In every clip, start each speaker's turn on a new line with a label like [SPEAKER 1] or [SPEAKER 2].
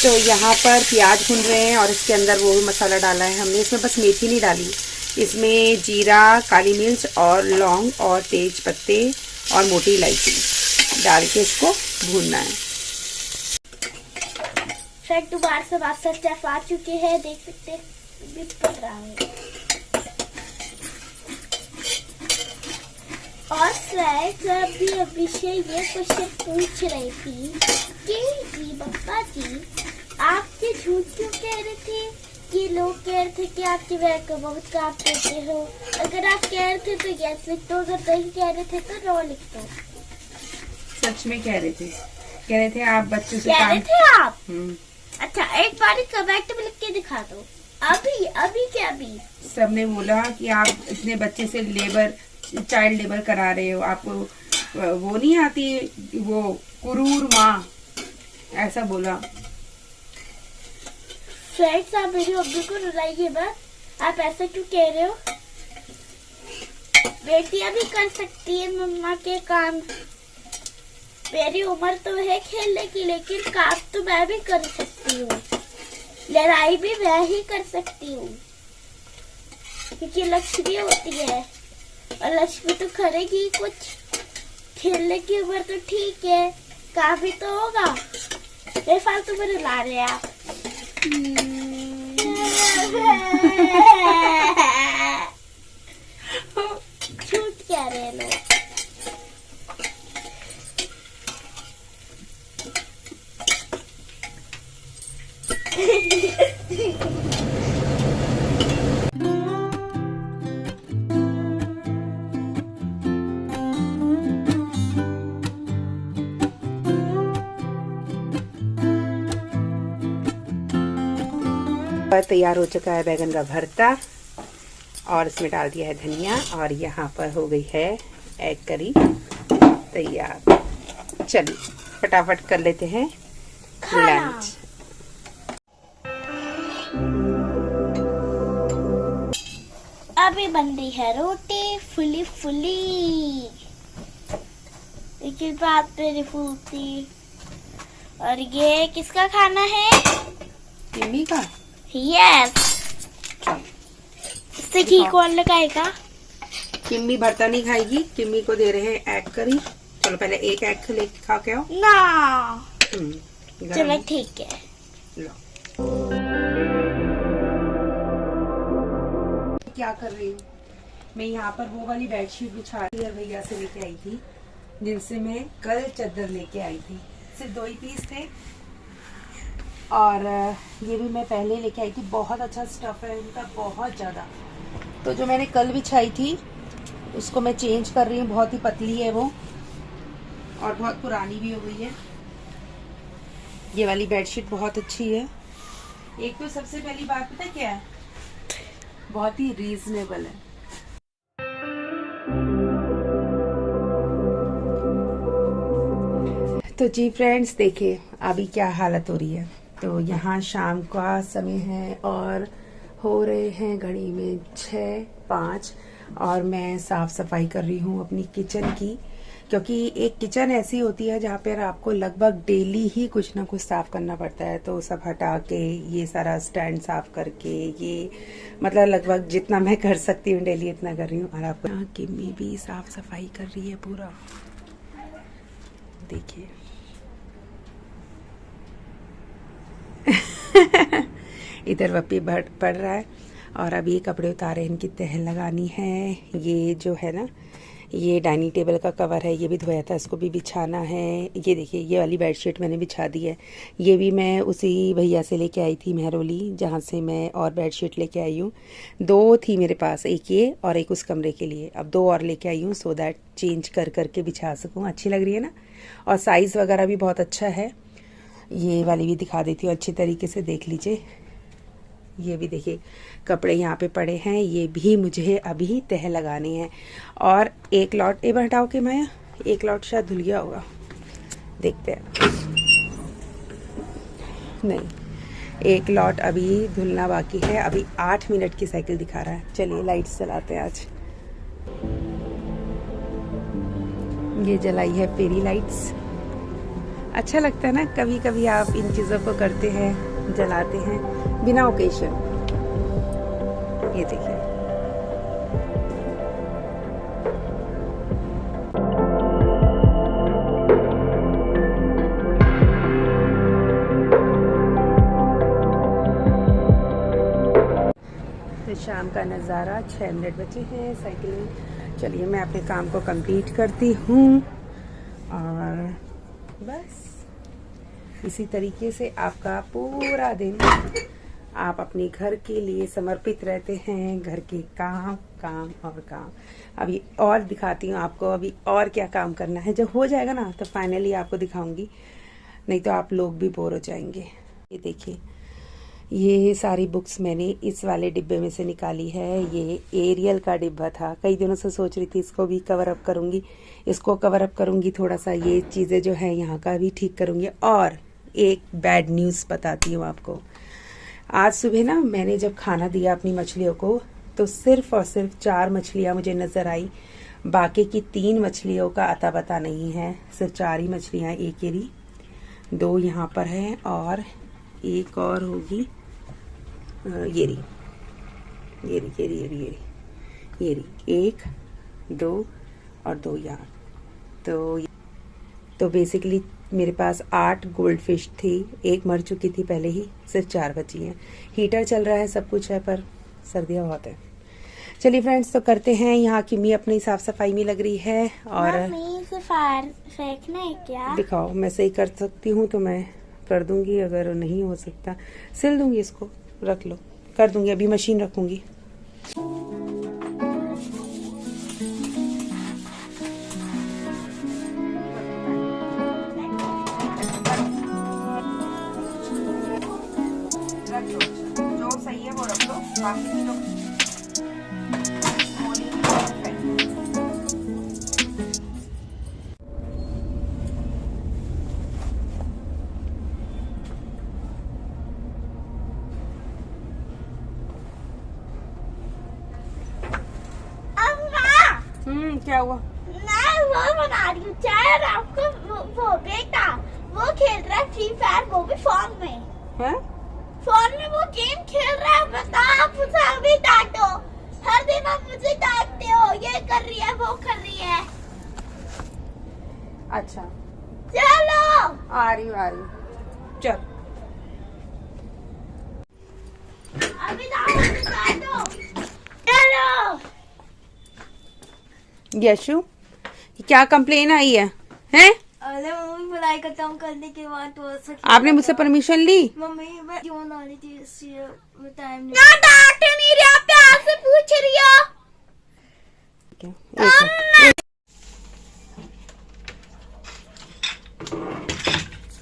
[SPEAKER 1] तो यहाँ पर प्याज भून रहे हैं और इसके अंदर वो भी मसाला डाला है हमने। इसमें बस मेथी नहीं डाली, इसमें जीरा, काली मिर्च और लौंग और तेज पत्ते और मोटी इलायची डाल के इसको भूनना है।
[SPEAKER 2] फ्रेंड दोबारा से मास्टर शेफ आ चुके हैं, देख सकते हैं भी पड़ रहा है। और फ्रेंड्स अभी से ये क्वेश्चन पूछ रही थी कि जी बप्पा जी आपसे झूठ क्यों कह रहे थे कि लोग कह रहे थे कि आपके वह को बहुत काम करते हो। अगर आप कह रहे थे तो यस लिख दो, अगर नहीं कह रहे थे तो नो लिख दो।
[SPEAKER 1] सच में कह रहे थे आप बच्चों से
[SPEAKER 2] कह रहे थे आप। अच्छा एक बार कमेंट में लिख के दिखा दो, अभी क्या अभी।
[SPEAKER 1] सबने बोला कि आप इतने बच्चे से चाइल्ड लेबर करा रहे हो, आपको वो नहीं आती, वो कुरूर माँ, ऐसा बोला।
[SPEAKER 2] फ्रेंड्स आप मेरी मम्मी को रुलाइए मत, आप ऐसा क्यों कह रहे हो। बेटियां भी कर सकती है मम्मा के काम। मेरी उम्र तो है खेलने की, लेकिन काम तो मैं भी कर सकती हूँ, लड़ाई भी मैं ही कर सकती हूँ, क्योंकि लक्ष्मी होती है और लक्ष्मी तो करेगी कुछ। खेलने की उम्र तो ठीक है, काम भी तो होगा। बेफालतू में रुला रहे हैं आप। झूठ कह रहे हैं लोग।
[SPEAKER 1] तैयार हो चुका है बैगन का भरता और इसमें डाल दिया है धनिया और यहाँ पर हो गई है एग करी तैयार। चलिए फटाफट कर लेते हैं लंच।
[SPEAKER 2] अभी बन रही है रोटी फुली फुली, लेकिन बात मेरी फूलती। और ये किसका खाना है?
[SPEAKER 1] किम्मी का।
[SPEAKER 2] यस। इससे घी कौन लगाएगा?
[SPEAKER 1] किम्मी भरता नहीं खाएगी, किम्मी को दे रहे हैं एग करी। चलो पहले एक एग लेके खा के आओ
[SPEAKER 2] ना। चलो ठीक है।
[SPEAKER 1] लो क्या कर रही हूँ मैं, यहाँ पर वो वाली बेडशीट बिछा रही भैया से लेके आई थी, जिनसे मैं कल चादर लेके आई थी। सिर्फ 2 ही पीस थे और ये भी मैं पहले लेके आई थी। बहुत अच्छा स्टफ है इनका, बहुत ज़्यादा। तो जो मैंने कल बिछाई थी उसको मैं चेंज कर रही हूँ। बहुत ही पतली है वो और बहुत पुरानी भी हो गई है। ये वाली बेडशीट बहुत अच्छी है। एक तो सबसे पहली बात पता क्या है, बहुत ही रीजनेबल है। तो जी फ्रेंड्स देखिए अभी क्या हालत हो रही है। तो यहाँ शाम का समय है और हो रहे हैं घड़ी में 6:05 और मैं साफ सफाई कर रही हूँ अपनी किचन की, क्योंकि एक किचन ऐसी होती है जहाँ पर आपको लगभग डेली ही कुछ ना कुछ साफ करना पड़ता है। तो सब हटा के ये सारा स्टैंड साफ करके, ये मतलब लगभग जितना मैं कर सकती हूँ डेली इतना कर रही हूँ। और आपको यहाँ किम्मी भी साफ सफाई कर रही है पूरा, देखिए। इधर वपी पड़ रहा है और अब ये कपड़े उतारे, इनकी तह लगानी है। ये जो है ना, ये डाइनिंग टेबल का कवर है, ये भी धोया था, इसको भी बिछाना है। ये देखिए ये वाली बेडशीट मैंने बिछा दी है। ये भी मैं उसी भैया से लेके आई थी मेहरौली, जहाँ से मैं और बेडशीट लेके आई हूँ। 2 थी मेरे पास, एक ये और एक उस कमरे के लिए। अब 2 और लेके आई हूँ सो दैट चेंज कर करके बिछा सकूँ। अच्छी लग रही है ना, और साइज़ वगैरह भी बहुत अच्छा है। ये वाली भी दिखा देती हूँ अच्छी तरीके से, देख लीजिए। ये भी देखिए कपड़े यहाँ पे पड़े हैं, ये भी मुझे अभी तह लगानी है। और एक लॉट एक बार हटाओ के माया, एक लॉट शायद धुल गया होगा, देखते हैं। नहीं, एक लॉट अभी धुलना बाकी है। अभी 8 मिनट की साइकिल दिखा रहा है। चलिए लाइट्स जलाते हैं आज। ये जलाई है फेरी लाइट्स। अच्छा लगता है ना, कभी कभी आप इन चीज़ों को करते हैं, जलाते हैं बिना ओकेशन। ये देखिए, तो शाम का नज़ारा, 6 मिनट बचे हैं साइकिलिंग। चलिए मैं अपने काम को कंप्लीट करती हूँ और बस इसी तरीके से आपका पूरा दिन आप अपने घर के लिए समर्पित रहते हैं। घर के काम काम और काम। अभी और दिखाती हूँ आपको, अभी और क्या काम करना है। जब हो जाएगा ना तो फाइनली आपको दिखाऊंगी, नहीं तो आप लोग भी बोर हो जाएंगे। ये देखिए, ये सारी बुक्स मैंने इस वाले डिब्बे में से निकाली है। ये एरियल का डिब्बा था, कई दिनों से सोच रही थी इसको भी कवर अप करूँगी, इसको कवर अप करूँगी थोड़ा सा, ये चीज़ें जो है यहाँ का भी ठीक करूँगी। और एक बैड न्यूज़ बताती हूँ आपको। आज सुबह ना मैंने जब खाना दिया अपनी मछलियों को तो सिर्फ और सिर्फ 4 मछलियाँ मुझे नज़र आई, बाकी की 3 मछलियों का अता पता नहीं है। सिर्फ 4 ही मछलियाँ, एक येरी, 2 यहाँ पर हैं और एक और होगी येरी, येरी येरी येरी येरी येरी, 1 2 और 2 यहाँ। तो बेसिकली मेरे पास 8 गोल्ड फिश थी, एक मर चुकी थी पहले ही, सिर्फ 4 बची हैं। हीटर चल रहा है, सब कुछ है, पर सर्दियाँ बहुत है। चलिए फ्रेंड्स, तो करते हैं। यहाँ की मी अपनी साफ सफाई में लग रही है। और
[SPEAKER 2] फेंकना है क्या?
[SPEAKER 1] दिखाओ, मैं सही कर सकती हूँ तो मैं कर दूंगी, अगर नहीं हो सकता सिल दूंगी, इसको रख लो, कर दूंगी। अभी मशीन रखूंगी। जो सही है वो रख लो, बाकी जो क्या हुआ?
[SPEAKER 2] मैं वो बना रही हूँ चाय, और आपको वो बेटा वो खेल रहा है फ्री फायर, वो भी फोन में
[SPEAKER 1] है?
[SPEAKER 2] फोन में वो गेम खेल रहा है। बताओ, आप उसे अभी डांटो। हर दिन आप मुझे डांटते हो, ये कर रही है वो कर रही है।
[SPEAKER 1] अच्छा
[SPEAKER 2] चलो,
[SPEAKER 1] आ रही हूँ, चल।
[SPEAKER 2] अभी डांटो। चलो
[SPEAKER 1] यशु, क्या कंप्लेन आई है? हैं?
[SPEAKER 2] अरे मम्मी, पढ़ाई खत्म करने के बाद तो
[SPEAKER 1] आपने मुझसे परमिशन ली?
[SPEAKER 2] मम्मी मैं क्यों ना रही थी, इसलिए टाइम नहीं। ना डांट नहीं रही, आप प्यार से पूछ रही हो।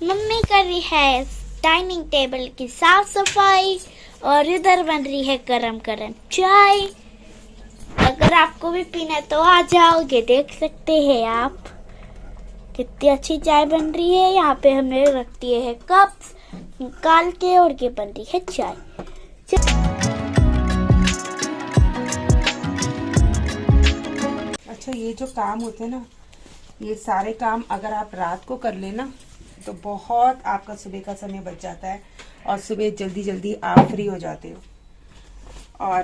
[SPEAKER 2] मम्मी कर रही है डाइनिंग टेबल की साफ सफाई और इधर बन रही है गरम गरम चाय। अगर आपको भी पीना है तो आ जाओगे, देख सकते हैं आप कितनी अच्छी चाय बन रही है। यहाँ पे हमने रख दिए हैं कप्स निकाल के, और ये बन रही है चाय।
[SPEAKER 1] अच्छा, ये जो काम होते हैं ना, ये सारे काम अगर आप रात को कर लेना तो बहुत आपका सुबह का समय बच जाता है और सुबह जल्दी जल्दी आप फ्री हो जाते हो। और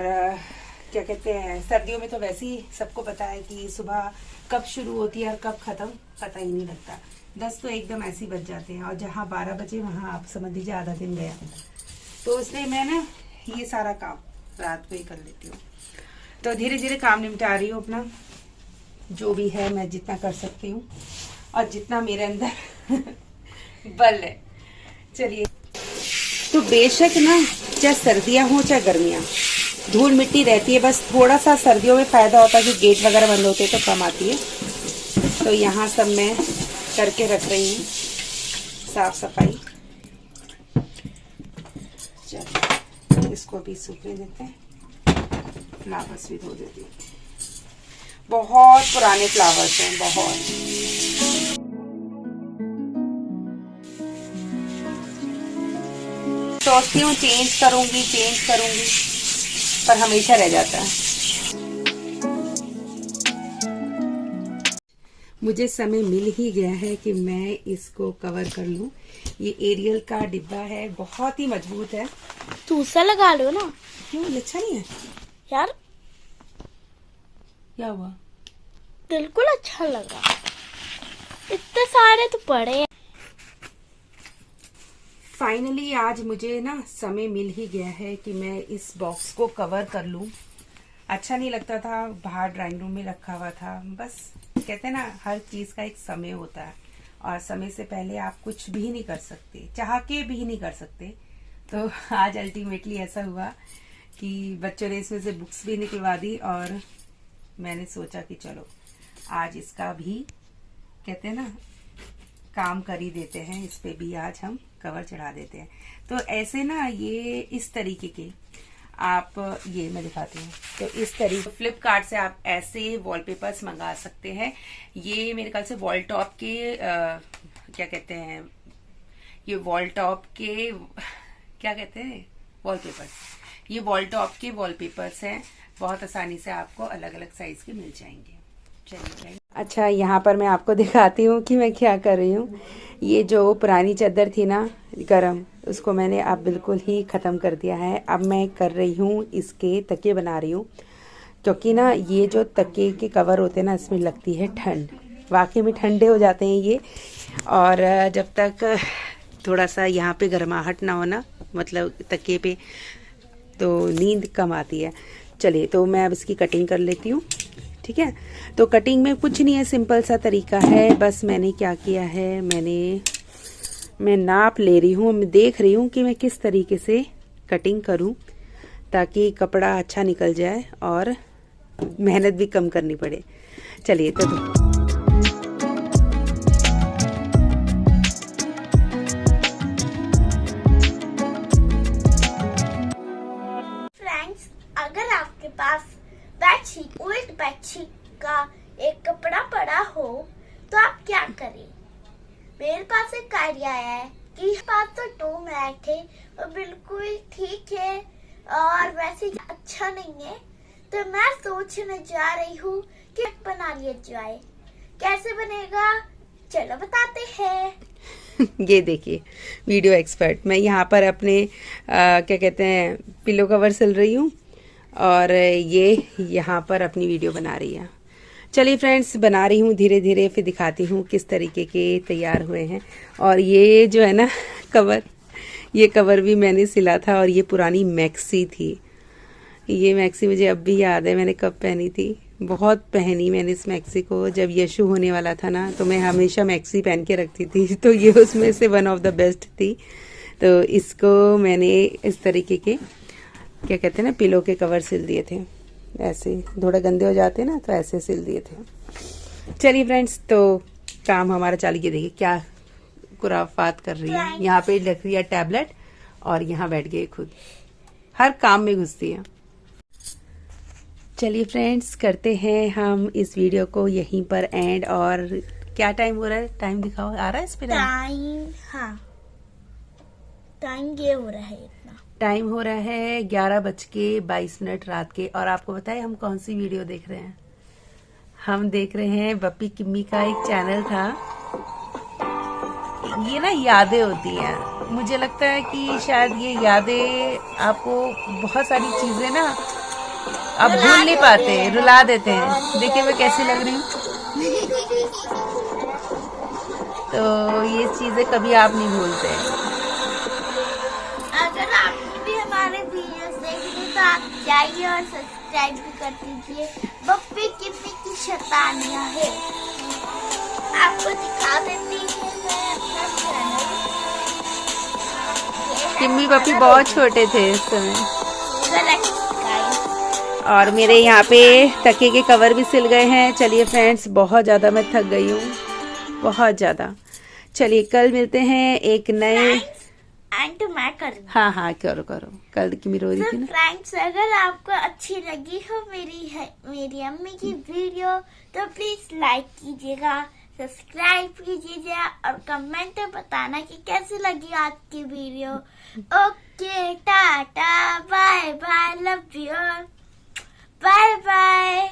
[SPEAKER 1] क्या कहते हैं, सर्दियों में तो वैसे ही सबको पता है कि सुबह कब शुरू होती है और कब खत्म, पता ही नहीं लगता। 10 तो एकदम ऐसे ही बच जाते हैं, और जहाँ 12 बजे वहाँ आप समझ लीजिए आधा दिन गया। तो इसलिए मैं ना ये सारा काम रात को ही कर लेती हूँ। तो धीरे धीरे काम निपटा रही हूँ अपना, जो भी है मैं जितना कर सकती हूँ और जितना मेरे अंदर बल है। चलिए, तो बेशक ना चाहे सर्दियाँ हो चाहे गर्मियाँ, धूल मिट्टी रहती है। बस थोड़ा सा सर्दियों में फ़ायदा होता है कि गेट वगैरह बंद होते हैं तो कम आती है। तो यहाँ सब मैं करके रख रही हूँ साफ सफाई। चलो, इसको भी सूखने देते हैं, फ्लावर्स भी धो देती हूँ। बहुत पुराने फ्लावर्स हैं, बहुत। सोचती हूँ चेंज करूँगी, पर हमेशा रह जाता है। मुझे समय मिल ही गया है कि मैं इसको कवर कर लूं। ये एरियल का डिब्बा है, बहुत ही मजबूत है।
[SPEAKER 2] दूसरा लगा लो ना।
[SPEAKER 1] क्यों, ये अच्छा नहीं है
[SPEAKER 2] यार?
[SPEAKER 1] क्या हुआ?
[SPEAKER 2] बिल्कुल अच्छा लगा। इतने सारे तो पड़े हैं।
[SPEAKER 1] फाइनली आज मुझे ना समय मिल ही गया है कि मैं इस बॉक्स को कवर कर लूं। अच्छा नहीं लगता था, बाहर ड्राइंग रूम में रखा हुआ था। बस कहते हैं ना, हर चीज का एक समय होता है और समय से पहले आप कुछ भी नहीं कर सकते, चाह के भी नहीं कर सकते। तो आज अल्टीमेटली ऐसा हुआ कि बच्चों ने इसमें से बुक्स भी निकलवा दी और मैंने सोचा कि चलो आज इसका भी कहते हैं ना काम कर ही देते हैं, इस पे भी आज हम कवर चढ़ा देते हैं। तो ऐसे ना ये इस तरीके के आप, ये मैं दिखाती हूँ, तो इस तरीके फ्लिपकार्ट से आप ऐसे वॉलपेपर्स मंगा सकते हैं। ये मेरे ख्याल से वॉल टॉप के क्या कहते हैं, ये वॉल टॉप के क्या कहते हैं वॉलपेपर्स, ये वॉल टॉप के वॉलपेपर्स हैं। बहुत आसानी से आपको अलग अलग साइज के मिल जाएंगे। चलिए, अच्छा यहाँ पर मैं आपको दिखाती हूँ कि मैं क्या कर रही हूँ। ये जो पुरानी चादर थी ना गरम, उसको मैंने अब बिल्कुल ही ख़त्म कर दिया है। अब मैं कर रही हूँ इसके तकिए बना रही हूँ, क्योंकि ना ये जो तकिए के कवर होते हैं ना, इसमें लगती है ठंड। वाकई में ठंडे हो जाते हैं ये, और जब तक थोड़ा सा यहाँ पे गर्माहट ना हो ना, मतलब तकिए पे, तो नींद कम आती है। चलिए, तो मैं अब इसकी कटिंग कर लेती हूँ। ठीक है, तो कटिंग में कुछ नहीं है, सिंपल सा तरीका है। बस मैंने क्या किया है, मैं नाप ले रही हूँ, मैं देख रही हूँ कि मैं किस तरीके से कटिंग करूँ ताकि कपड़ा अच्छा निकल जाए और मेहनत भी कम करनी पड़े। चलिए, तो
[SPEAKER 2] फ्रेंड्स, अगर आपके पास बेडशीट, ओल्ड बेडशीट का एक कपड़ा पड़ा हो तो आप क्या करें? मेरे पास एक आइडिया है कि पास तो 2 मैट है और बिल्कुल ठीक है और वैसे अच्छा नहीं है, तो मैं सोचने जा रही हूँ कि बना लिया जाए। कैसे बनेगा, चलो बताते हैं।
[SPEAKER 1] ये देखिए वीडियो एक्सपर्ट, मैं यहाँ पर अपने क्या कहते हैं पिलो कवर सिल रही हूँ और ये यहाँ पर अपनी वीडियो बना रही है। चलिए फ्रेंड्स, बना रही हूँ धीरे धीरे, फिर दिखाती हूँ किस तरीके के तैयार हुए हैं। और ये जो है ना कवर, ये कवर भी मैंने सिला था और ये पुरानी मैक्सी थी। ये मैक्सी मुझे अब भी याद है, मैंने कब पहनी थी, बहुत पहनी मैंने इस मैक्सी को। जब यशु होने वाला था ना, तो मैं हमेशा मैक्सी पहन के रखती थी, तो ये उसमें से वन ऑफ द बेस्ट थी। तो इसको मैंने इस तरीके के क्या कहते हैं ना पिलो के कवर सिल दिए थे। ऐसे थोड़ा गंदे हो जाते हैं ना, तो ऐसे सिल दिए थे। चलिए फ्रेंड्स, तो काम हमारा चालू। ये देखिए क्या खुराफात कर रही है, यहाँ पे रख रही है टैबलेट और यहाँ बैठ गई खुद, हर काम में घुसती है। चलिए फ्रेंड्स, करते हैं हम इस वीडियो को यहीं पर एंड। और क्या टाइम हो रहा है, टाइम दिखाओ, आ रहा है इस पे
[SPEAKER 2] टाइम? हाँ, टाइम ये हो रहा है, इतना
[SPEAKER 1] टाइम हो रहा है 11:22 रात के। और आपको बताए हम कौन सी वीडियो देख रहे हैं? हम देख रहे हैं बप्पी किम्मी का एक चैनल था। ये ना यादें होती हैं, मुझे लगता है कि शायद ये यादें आपको बहुत सारी चीजें ना आप भूल नहीं पाते, रुला देते हैं। देखिए मैं कैसी लग रही हूँ। तो ये चीजें कभी आप नहीं भूलते।
[SPEAKER 2] अगर आपको भी हमारे वीडियोस देखने तो आप जाइए और सब्सक्राइब भी कर दीजिए। बप्पी किम्मी की शैतानियां है, आपको दिखा देती है मैं अपना चैनल।
[SPEAKER 1] किम्मी पप्पी बहुत छोटे थे इस समय।
[SPEAKER 2] करेक्ट।
[SPEAKER 1] और मेरे यहाँ पे तकिए के कवर भी सिल गए हैं। चलिए फ्रेंड्स, बहुत ज़्यादा मैं थक गई हूँ, बहुत ज़्यादा। चलिए कल मिलते हैं एक नए
[SPEAKER 2] एंड मैं करूँ।
[SPEAKER 1] हाँ करो कल की मेरी हो रही थी ना।
[SPEAKER 2] फ्रेंड्स, अगर आपको अच्छी लगी हो मेरी अम्मी की वीडियो तो प्लीज लाइक कीजिएगा, सब्सक्राइब कीजिएगा और कमेंट में बताना कि कैसी लगी आज की video. Okay, tata, bye bye, love you, bye bye.